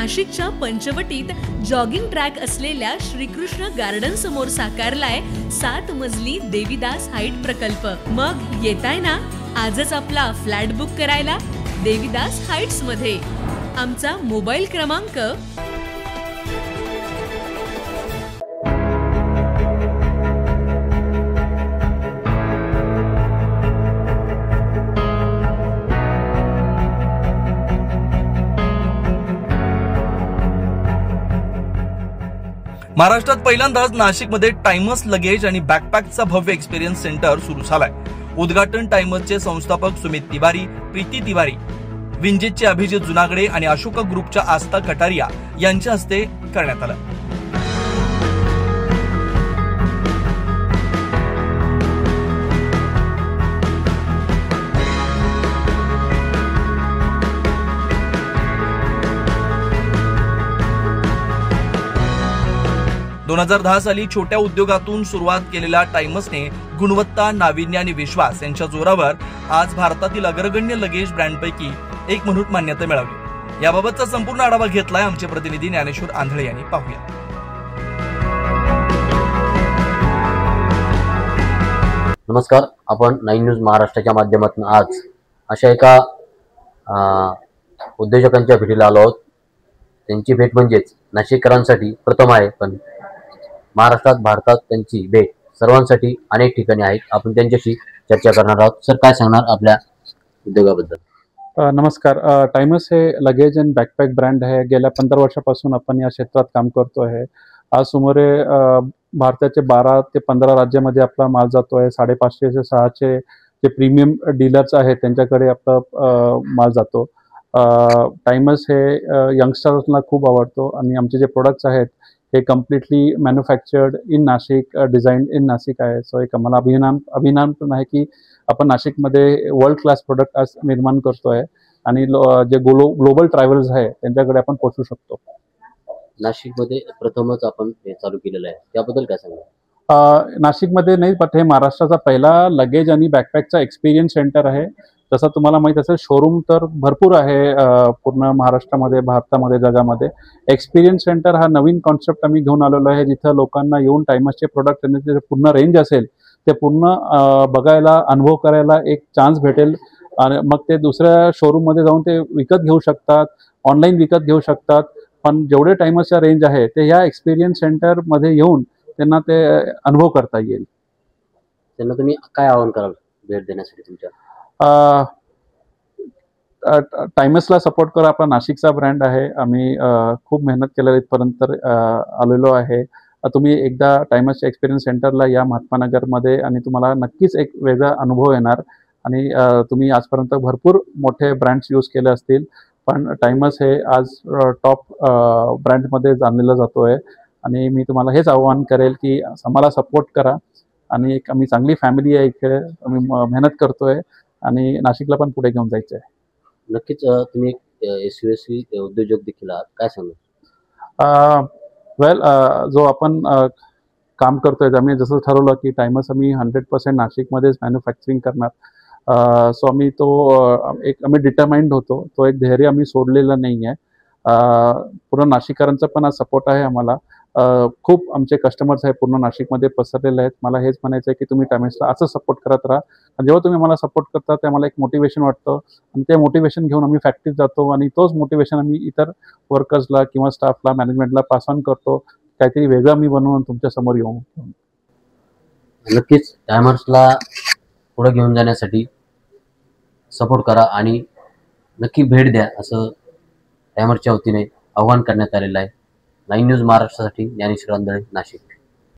नाशिकच्या पंचवटीत jogging track असलेल्या Shrikrishna garden समोर साकारलाय 7 मजली देवीदास हाईट प्रकल्प। मग येताय ना आजच आपला फ्लॅट बुक करायला देवीदास हाईट्स मध्ये। आमचा मोबाईल क्रमांक महाराष्ट्रात पहिल्यांदाच नाशिकमध्ये टाइमस लगेज आणि बॅकपॅकचा भव्य एक्सपिरियन्स सेंटर सुरू झालाय। उद्घाटन टाइमसचे संस्थापक सुमित तिवारी, प्रीती तिवारी, विंजेसचे अभिजित जुनागडे आणि अशोका ग्रुपच्या आस्था कटारिया यांच्या हस्ते करण्यात आलं। 2010 साली छोट्या उद्योगातून सुरुवात केलेल्या टाइमसने गुणवत्ता, नाविन्य आणि विश्वास यांच्या जोरावर आज भारतातील अग्रगण्य लगेज ब्रँडपैकी एक म्हणून मान्यता मिळवली। याबाबतचा संपूर्ण आढावा घेतलाय आमचे प्रतिनिधी ज्ञानेश्वर आंधळे यांनी। पाहूया। नमस्कार, आपण 9 न्यूज महाराष्ट्राच्या माध्यमातून आज अशा एका उद्योजकांच्या भेटीला आलो आहोत। त्यांची भेट म्हणजेच नाशिककरांसाठी प्रथम आहे, पण महाराष्ट्रात भारतात त्यांची भेट सर्वांसाठी अनेक ठिकाणी आहे। आपण त्यांच्याशी चर्चा करणार आहोत। सर, काय सांगणार आपल्या उद्योगाबद्दल? नमस्कार। टाइमस हे लगेज अँड बॅकपॅक ब्रँड आहे। गेल्या 15 वर्षापासून आपण या क्षेत्रात काम करतो आहे। आज सुमारे भारताचे 12 ते 15 राज्यामध्ये आपला माल जातो आहे। 550 ते 600 जे प्रीमियम डीलर्स आहेत त्यांच्याकडे आपला माल जातो। टाइमस हे यंगस्टर्सना खूप आवडतो आणि आमचे जे प्रोडक्ट्स आहेत हे completely manufactured in Nashik, design in Nashik आहे। सो एक आम्हाला अभिमान पण आहे की आपण नाशिकमध्ये वर्ल्ड क्लास प्रोडक्ट आज निर्माण करतोय आणि जे ग्लोबल ट्रॅव्हल्स आहे त्यांच्याकडे आपण पोहोचू शकतो। नाशिकमध्ये प्रथमच आपण हे चालू केलेलं आहे, त्याबद्दल काय सांगा? नाशिकमध्ये नाही, पण हे महाराष्ट्राचा पहिला लगेज आणि बॅकपॅकचा एक्सपिरियन्स सेंटर आहे। जसं तुम्हाला माहित असेल, शोरूम तर भरपूर आहे पूर्ण महाराष्ट्रामध्ये, भारतामध्ये, जगामध्ये। एक्सपिरियन्स सेंटर हा नवीन कॉन्सेप्ट आम्ही घेऊन आलेलो आहे, जिथं लोकांना येऊन टाइमसचे प्रोडक्ट त्यांचे पूर्ण रेंज असेल ते पूर्ण बघायला, अनुभव करायला एक चान्स भेटेल आणि मग ते दुसऱ्या शोरूममध्ये जाऊन ते विकत घेऊ शकतात, ऑनलाईन विकत घेऊ शकतात। पण जेवढे टाइमसच्या रेंज आहे ते ह्या एक्सपिरियन्स सेंटरमध्ये येऊन त्यांना ते अनुभव करता येईल। त्यांना तुम्ही काय आवाहन कराल भेट देण्यासाठी तुमच्या? टाइमसला सपोर्ट करा, आपला नाशिकचा ब्रँड आहे। आम्ही खूप मेहनत केलेली इथपर्यंत आलेलो आहे। तुम्ही एकदा टाइमसच्या एक्सपिरियन्स सेंटरला या महात्मानगरमध्ये आणि तुम्हाला नक्कीच एक वेगळा अनुभव येणार। आणि तुम्ही आजपर्यंत भरपूर मोठे ब्रँड्स यूज केले असतील, पण टाइमस हे आज टॉप ब्रँडमध्ये जाणलेलं जातोय। आणि मी तुम्हाला हेच आवाहन करेल की आम्हाला सपोर्ट करा आणि एक आम्ही चांगली फॅमिली आहे इकडे, आम्ही मेहनत करतोय आणि नाशिकला पण पुढे घेऊन जायचं आहे। नक्कीच तुम्ही एक SUSV उद्योजक देखील आहात, काय सांगू? जो आपण काम करतोय, आम्ही जसं ठरवलं की टाइमस आम्ही 100% नाशिकमध्येच मॅन्युफॅक्चरिंग करणार। सो आम्ही आम्ही डिटरमाइंड होतो, तो एक धैर्य आम्ही सोडलेलं नाही आहे। पूर्ण नाशिककरांचा पण आज सपोर्ट आहे आम्हाला। खूप आमचे कस्टमर्स आहे पूर्ण नाशिकमध्ये पसरलेले आहेत। मला हेच म्हणायचं आहे की तुम्ही टाइमसला असं सपोर्ट करत राहा। आणि जेव्हा तुम्ही मला सपोर्ट करता ते आम्हाला एक मोटिवेशन वाटतं आणि ते मोटिवेशन घेऊन आम्ही फॅक्टरीत जातो आणि तोच मोटिवेशन आम्ही इतर वर्कर्सला किंवा स्टाफला, मॅनेजमेंटला पास ऑन करतो। काहीतरी वेगळं मी बनवून तुमच्या समोर येऊ। नक्कीच टाइमसला पुढे घेऊन जाण्यासाठी सपोर्ट करा आणि नक्की भेट द्या, असं टाइमसच्या वतीने आवाहन करण्यात आलेलं आहे। 9 न्यूज महाराष्ट्रासाठी ज्ञानेश्वर आंधळे, नाशिक।